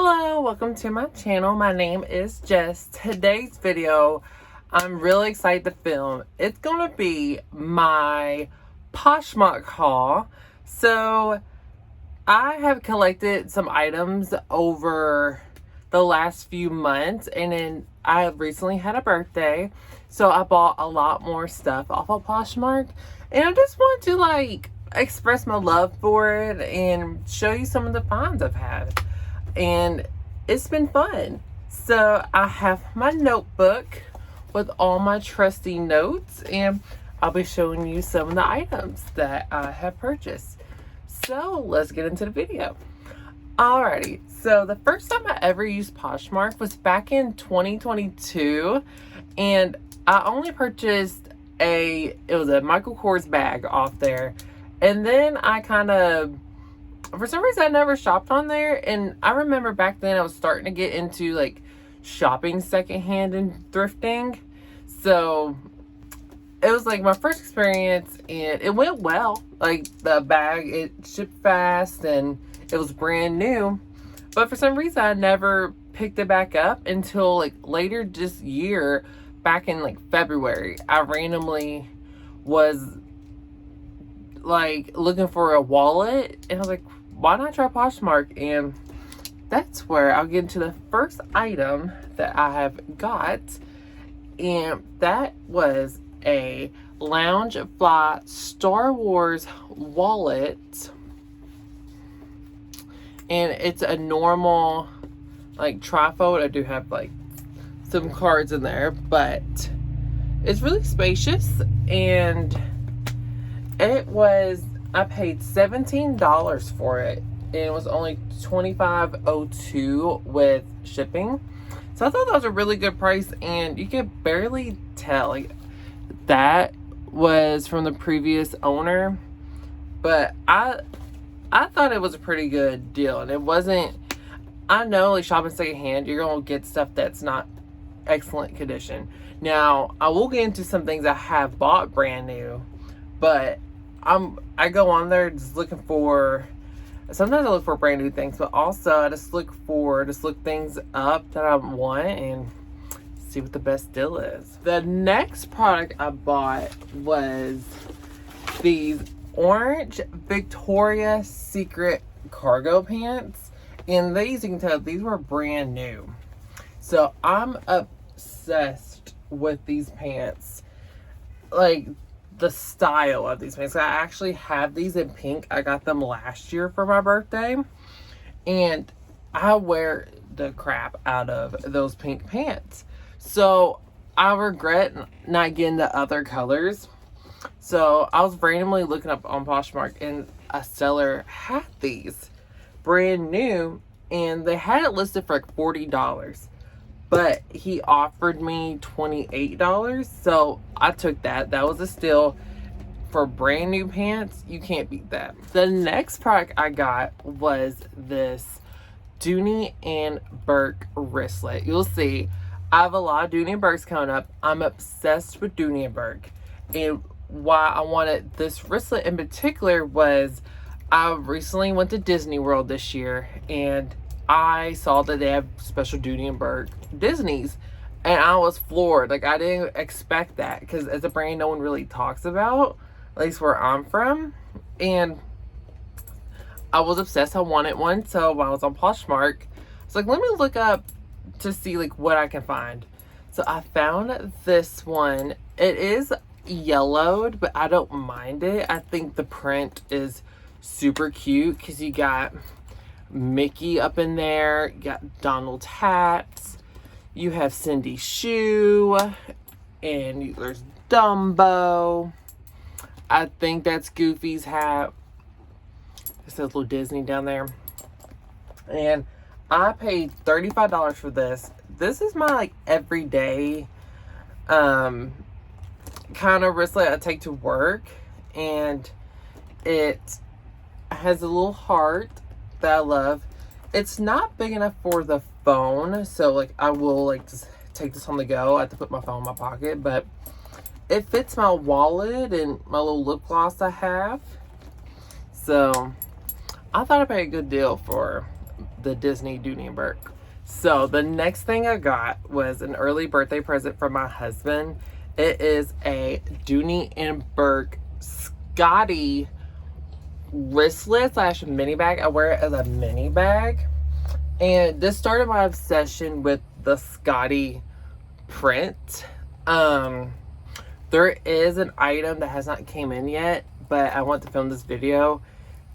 Hello, welcome to my channel. My name is Jess. Today's video, I'm really excited to film. It's gonna be my Poshmark haul. So I have collected some items over the last few months, and then I recently had a birthday, so I bought a lot more stuff off of Poshmark, and I just want to express my love for it and show you some of the finds I've had. And it's been fun. So I have my notebook with all my trusty notes, and I'll be showing you some of the items that I have purchased. So let's get into the video. Alrighty, so the first time I ever used Poshmark was back in 2022, and I only purchased it was a Michael Kors bag off there. And then I for some reason I never shopped on there, and I remember back then I was starting to get into shopping secondhand and thrifting. So it was my first experience, and it went well. The bag, it shipped fast and it was brand new. But for some reason I never picked it back up until later this year, back in February. I randomly was looking for a wallet, and I was like, why not try Poshmark? And that's where I'll get into the first item that I have got, and that was a Loungefly Star Wars wallet. And it's a normal trifold. I do have some cards in there, but it's really spacious, and I paid $17 for it, and it was only $25.02 with shipping. So I thought that was a really good price, and you could barely tell that was from the previous owner. But I thought it was a pretty good deal, and it wasn't. I know shopping secondhand, you're gonna get stuff that's not excellent condition. Now I will get into some things I have bought brand new, but I go on there just looking for, sometimes I look for brand new things, but also I just look things up that I want and see what the best deal is. The next product I bought was these orange Victoria's Secret cargo pants, and these, you can tell, these were brand new. So I'm obsessed with these pants. The style of these pants. I actually have these in pink. I got them last year for my birthday, and I wear the crap out of those pink pants. So I regret not getting the other colors. So I was randomly looking up on Poshmark, and a seller had these brand new, and they had it listed for $40. But he offered me $28, so I took that. That was a steal. For brand new pants, you can't beat that. The next product I got was this Dooney and Burke wristlet. You'll see, I have a lot of Dooney and Burkes coming up. I'm obsessed with Dooney and Burke. And why I wanted this wristlet in particular was I recently went to Disney World this year, and I saw that they have special Dooney and Burke Disneys, and I was floored. I didn't expect that, because it's a brand no one really talks about, at least where I'm from. And I was obsessed. I wanted one, so when I was on Poshmark, I was like, let me look up to see what I can find. So I found this one. It is yellowed, but I don't mind it. I think the print is super cute, because you got Mickey up in there, you got Donald's hats, you have Cindy's shoe, and there's Dumbo. I think that's Goofy's hat. It says little Disney down there. And I paid $35 for this. This is my everyday kind of wristlet I take to work, and it has a little heart that I love. It's not big enough for the phone, so I will just take this on the go. I have to put my phone in my pocket, but it fits my wallet and my little lip gloss I have. So I thought I paid a good deal for the Disney Dooney and Burke. So the next thing I got was an early birthday present from my husband. It is a Dooney and Burke Scotty wristlet / mini bag. I wear it as a mini bag. And this started my obsession with the Scotty print. There is an item that has not came in yet, but I want to film this video,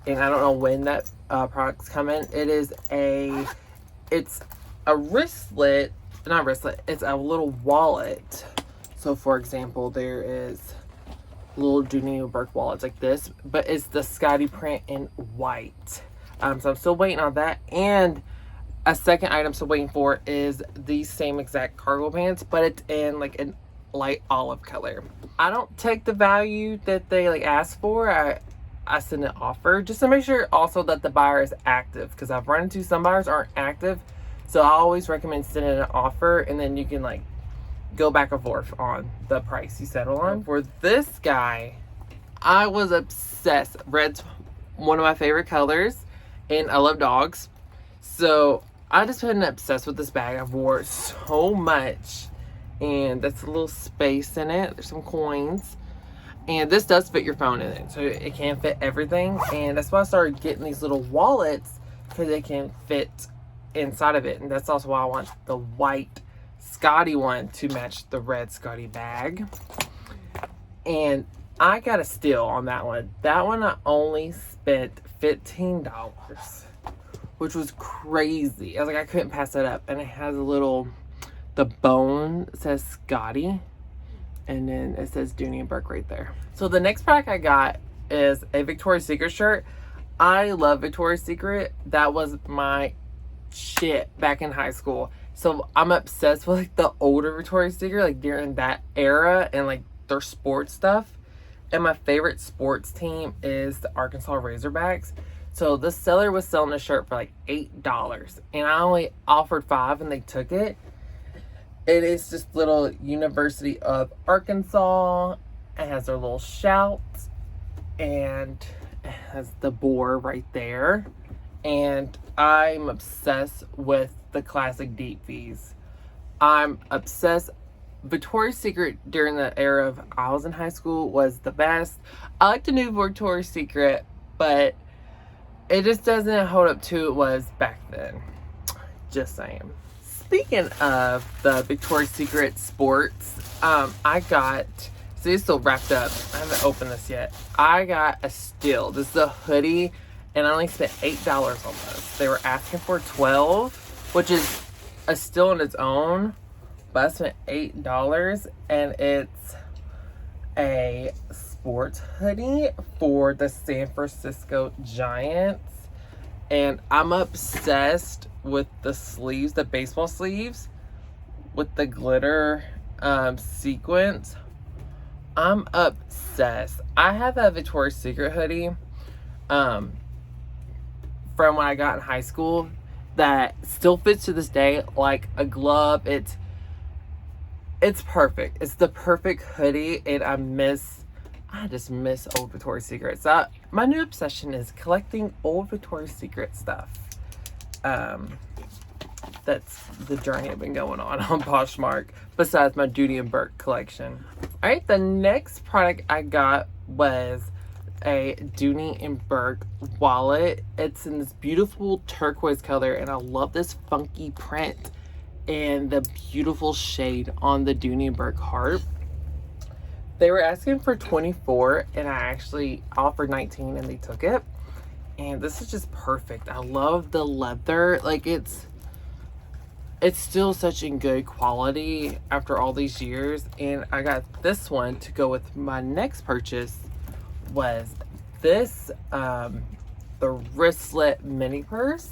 and I don't know when that product's coming. It's a wristlet, not wristlet, it's a little wallet. So for example, there is little Dooney and Burke wallets like this, but it's the Scotty print in white. So I'm still waiting on that. And a second item I'm still waiting for is these same exact cargo pants, but it's in like a light olive color. I don't take the value that they like ask for. I send an offer just to make sure also that the buyer is active, because I've run into some buyers aren't active. So I always recommend sending an offer, and then you can like go back and forth on the price you settle on. For this guy, I was obsessed. Red's one of my favorite colors, and I love dogs. So I just been obsessed with this bag. I've wore it so much, and that's a little space in it. There's some coins, and this does fit your phone in it, so it can fit everything. And that's why I started getting these little wallets, because they can fit inside of it. And that's also why I want the white Scotty one to match the red Scotty bag. And I got a steal on that one. That one I only spent $15, which was crazy. I was like, I couldn't pass that up. And it has a little, the bone says Scotty, and then it says Dooney and Burke right there. So the next product I got is a Victoria's Secret shirt. I love Victoria's Secret. That was my shit back in high school. So I'm obsessed with like the older Victoria's Secret, like during that era, and like their sports stuff. And my favorite sports team is the Arkansas Razorbacks. So the seller was selling a shirt for like $8, and I only offered $5, and they took it. It is just little University of Arkansas. It has their little shout, and it has the boar right there. And I'm obsessed with the classic deep V's. I'm obsessed. Victoria's Secret during the era of I was in high school was the best. I like the new Victoria's Secret, but it just doesn't hold up to it was back then. Just saying. Speaking of the Victoria's Secret sports, I got, see, it's still wrapped up. I haven't opened this yet. I got a steal. This is a hoodie, and I only spent $8 on this. They were asking for $12, which is a steal in its own, but I spent $8, and it's a sports hoodie for the San Francisco Giants. And I'm obsessed with the sleeves, the baseball sleeves with the glitter sequence. I'm obsessed. I have a Victoria's Secret hoodie from when I got in high school that still fits to this day like a glove. It's perfect. It's the perfect hoodie, and I just miss old Victoria's Secret. So my new obsession is collecting old Victoria's Secret stuff. That's the journey I've been going on Poshmark, besides my Dooney and Burke collection. Alright, the next product I got was a Dooney and Burke wallet. It's in this beautiful turquoise color, and I love this funky print and the beautiful shade on the Dooney and Burke heart. They were asking for $24, and I actually offered $19, and they took it. And this is just perfect. I love the leather. Like, it's still such in good quality after all these years. And I got this one to go with my next purchase. Was this the wristlet mini purse,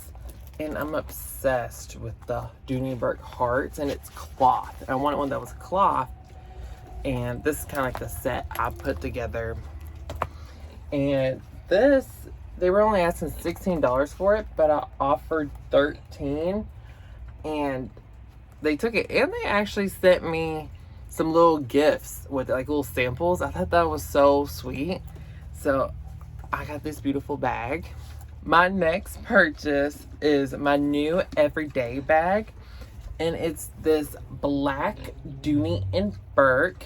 and I'm obsessed with the Dooney and Burke hearts, and it's cloth. I wanted one that was cloth, and this is kind of like the set I put together. And this, they were only asking $16 for it, but I offered $13, and they took it. And they actually sent me some little gifts with like little samples. I thought that was so sweet. So I got this beautiful bag. My next purchase is my new everyday bag. And it's this black Dooney and Burke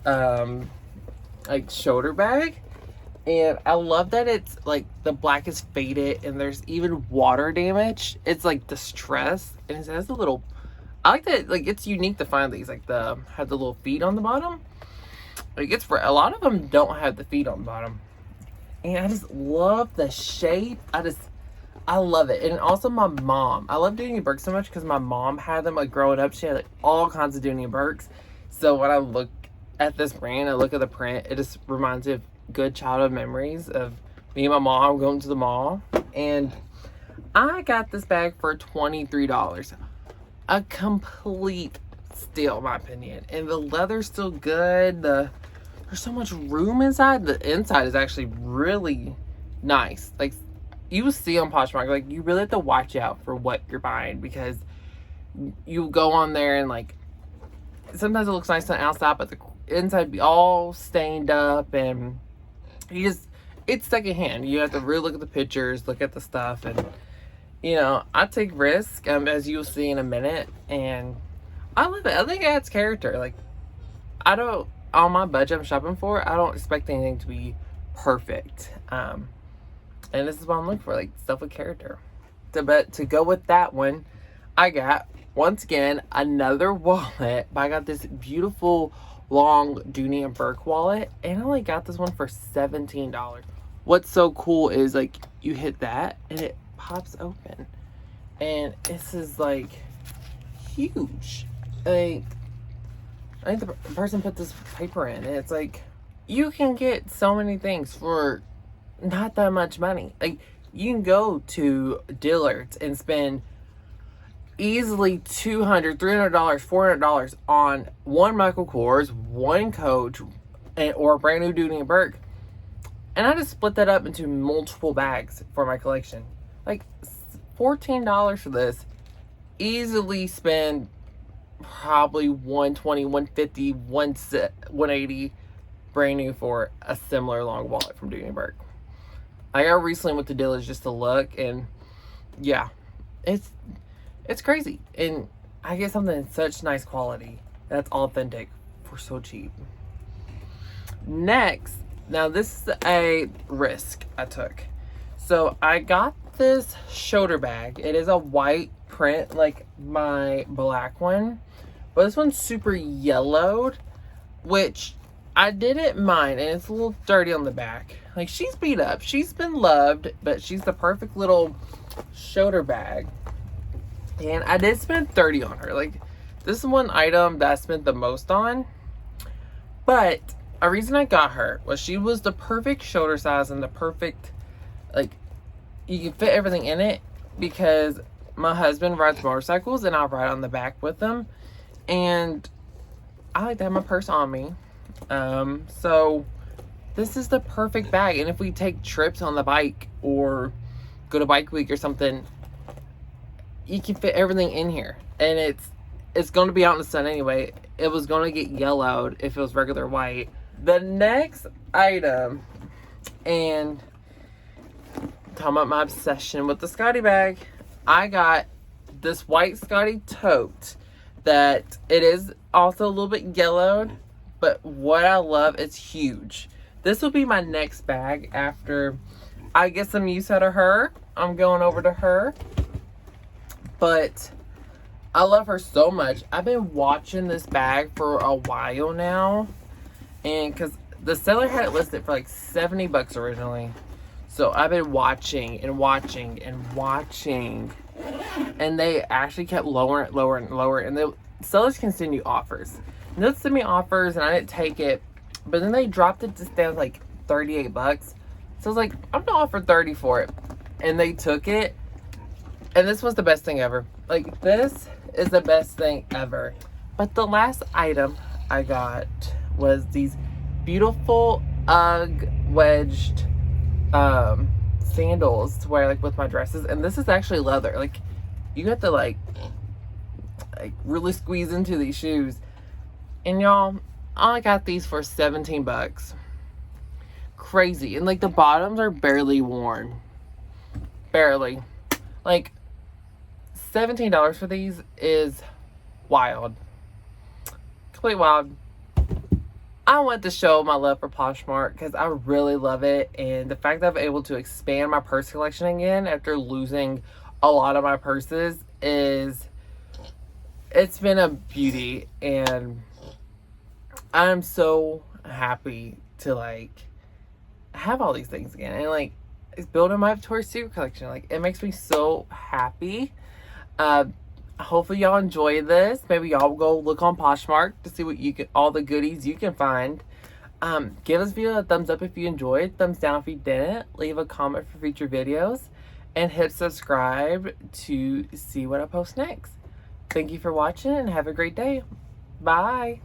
like shoulder bag. And I love that it's like the black is faded and there's even water damage. It's like distressed, and it has a little, I like that, like it's unique to find these, like have the little feet on the bottom. Like it's for a lot of them don't have the feet on the bottom. And I just love the shape. I love it. And also my mom, I love Dooney and Burke so much because my mom had them like growing up. She had like all kinds of Dooney and Burkes. So when I look at this brand, I look at the print, it just reminds me of good childhood memories of me and my mom going to the mall. And I got this bag for $23. A complete steal, in my opinion. And the leather's still good. There's so much room inside. The inside is actually really nice. Like, you will see on Poshmark, like, you really have to watch out for what you're buying, because you go on there and, like, sometimes it looks nice on the outside, but the inside be all stained up, and it's secondhand. You have to really look at the pictures, look at the stuff, and, you know, I take risks, as you'll see in a minute, and I love it. I think it adds character. Like, on my budget I'm shopping for, I don't expect anything to be perfect. And this is what I'm looking for, like, stuff with character. But to go with that one, I got, once again, another wallet. But I got this beautiful long Dooney and Burke wallet, and I only got this one for $17. What's so cool is, like, you hit that and it pops open, and this is like huge. Like, I think the person put this paper in, and it's like, you can get so many things for not that much money. Like, you can go to Dillard's and spend easily $200, $300, $400 on one Michael Kors, one Coach, or a brand new Dooney and Burke. And I just split that up into multiple bags for my collection. Like, $14 for this. Easily spend probably $120, $150, $180 brand new for a similar long wallet from Dooney and Burke. I recently went to Dillard's just to look, and yeah, it's crazy. And I get something in such nice quality that's authentic for so cheap. Next, now this is a risk I took. So I got this shoulder bag. It is a white print like my black one, but this one's super yellowed, which I didn't mind, and it's a little dirty on the back. Like, she's beat up, she's been loved, but she's the perfect little shoulder bag. And I did spend $30 on her. Like, this is one item that I spent the most on. But a reason I got her was she was the perfect shoulder size and the perfect, like, you can fit everything in it, because my husband rides motorcycles and I ride on the back with him, and I like to have my purse on me. So this is the perfect bag. And if we take trips on the bike or go to bike week or something, you can fit everything in here. And it's going to be out in the sun anyway. It was going to get yellowed if it was regular white. The next item, and talking about my obsession with the Scotty bag, I got this white Scotty tote that it is also a little bit yellowed, but what I love, it's huge. This will be my next bag after I get some use out of her. I'm going over to her. But I love her so much. I've been watching this bag for a while now. And because the seller had it listed for like $70 originally. So I've been watching and watching and watching. And they actually kept lowering it, lower and lower. And the sellers continue offers. And they'll send me offers and I didn't take it. But then they dropped it to down like $38. So I was like, I'm gonna offer $30 for it. And they took it. And this was the best thing ever. Like, this is the best thing ever. But the last item I got was these beautiful Ugg wedged sandals to wear like with my dresses. And this is actually leather. Like, you have to like really squeeze into these shoes. And y'all, I got these for $17. Crazy. And like the bottoms are barely worn. barely. Like, $17 for these is wild. Complete wild. I want to show my love for Poshmark because I really love it. And the fact that I'm able to expand my purse collection again after losing a lot of my purses it's been a beauty. And I'm so happy to, like, have all these things again. And, like, it's building my Victoria's Secret collection. Like, it makes me so happy. Hopefully y'all enjoy this. Maybe y'all will go look on Poshmark to see what all the goodies you can find. Give this video a thumbs up if you enjoyed. Thumbs down if you didn't. Leave a comment for future videos. And hit subscribe to see what I post next. Thank you for watching and have a great day. Bye.